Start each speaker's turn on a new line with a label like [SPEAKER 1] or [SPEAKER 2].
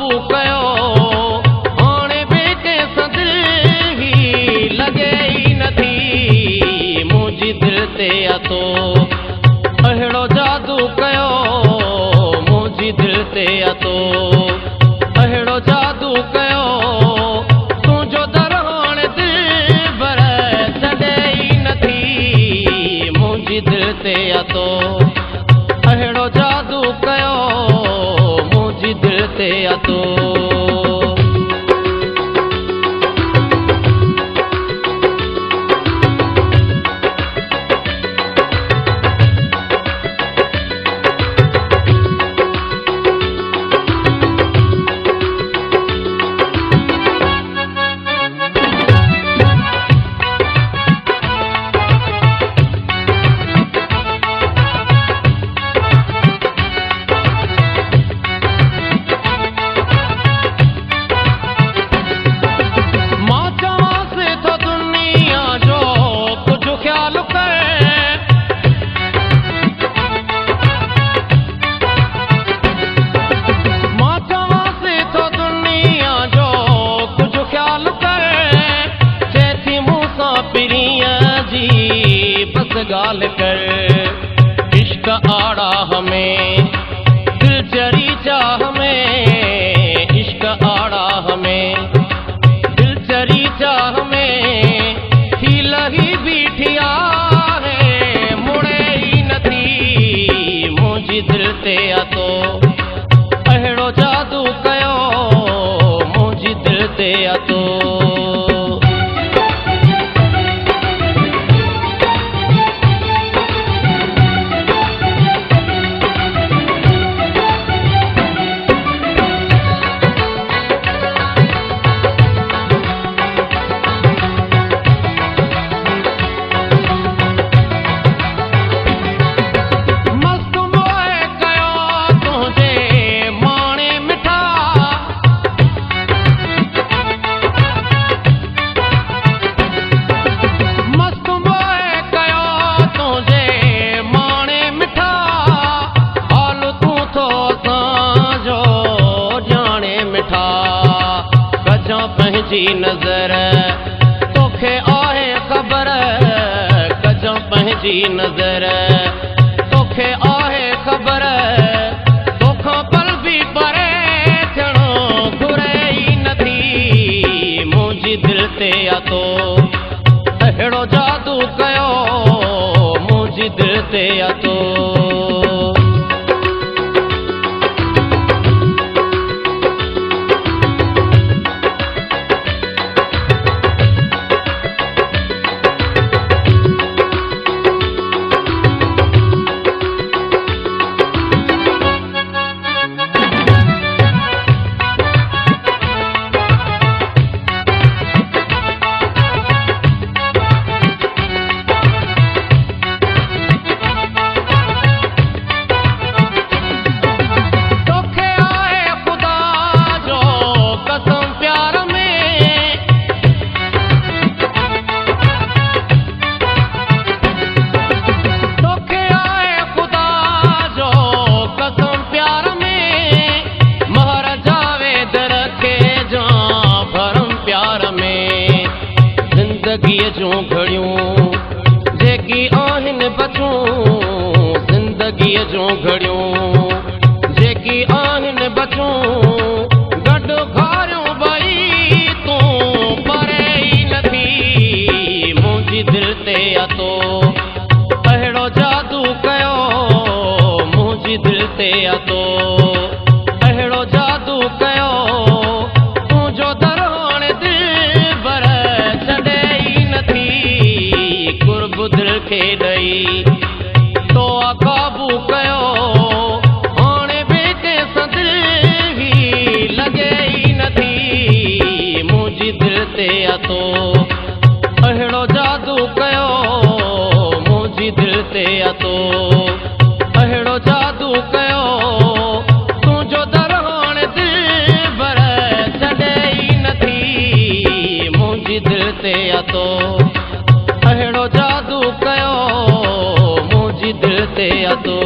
[SPEAKER 1] काबू कयो हाणे ॿिए कंहिंसां दिलि ही लॻे ई नथी मुंहिंजी दिलि ते अतो अहिड़ो जादू कयो मुंहिंजी दिलि ते अतो अहिड़ो जादू कयो तुंहिंजो दर हाणे दिलि भर छॾे ई नथी मुंहिंजी दिलि ते अतो अहिड़ो जादू कयो मुंहिंजी दिलि ते अतो गाल कर इश्क आड़ा हमें दिल चरी चाह में इश्क आड़ा हमें दिल चरी चाह में थी लही बीठिया है मुड़े ही नथी मुंहिंजी दिलि ते अतो अहिड़ो जादू कयो मुंहिंजी दिलि ते अतो नज़र तोखे आहे ख़बर कजो पंहिंजी नज़र तोखे आहे ख़बर तोखां पल बि परे थियणो घुरे ई नथी मुंहिंजी दिलि ते अतो अहिड़ो जादू कयो मुंहिंजी दिलि ते अतो ज़िंदगीअ जूं घड़ियूं जेकी आहिनि बचूं ज़िंदगीअ जूं घड़ियूं जेकी आहिनि बचूं गॾु घारियूं ॿई तूं परे ई नथी मुंहिंजी दिलि ते अतो अहिड़ो जादू कयो मुंहिंजी दिलि ते अतो अहिड़ो जादू कयो तुंहिंजो दर हाणे दिलि भर छॾे ई नथी कुर्ब दिलि खे ॾेई तो काबू कयो हाणे ॿिए कंहिंसां दिलि ही लॻे ई नथी मुंहिंजी दिलि ते अतो अहिड़ो जादू कयो मुंहिंजी दिलि ते अतो अहिड़ो जादू कयो तुंहिंजो दर हाणे दिलि भर छॾे ई नथी मुंहिंजी दिलि ते अतो अहिड़ो जादू कयो मुंहिंजी दिलि ते अतो।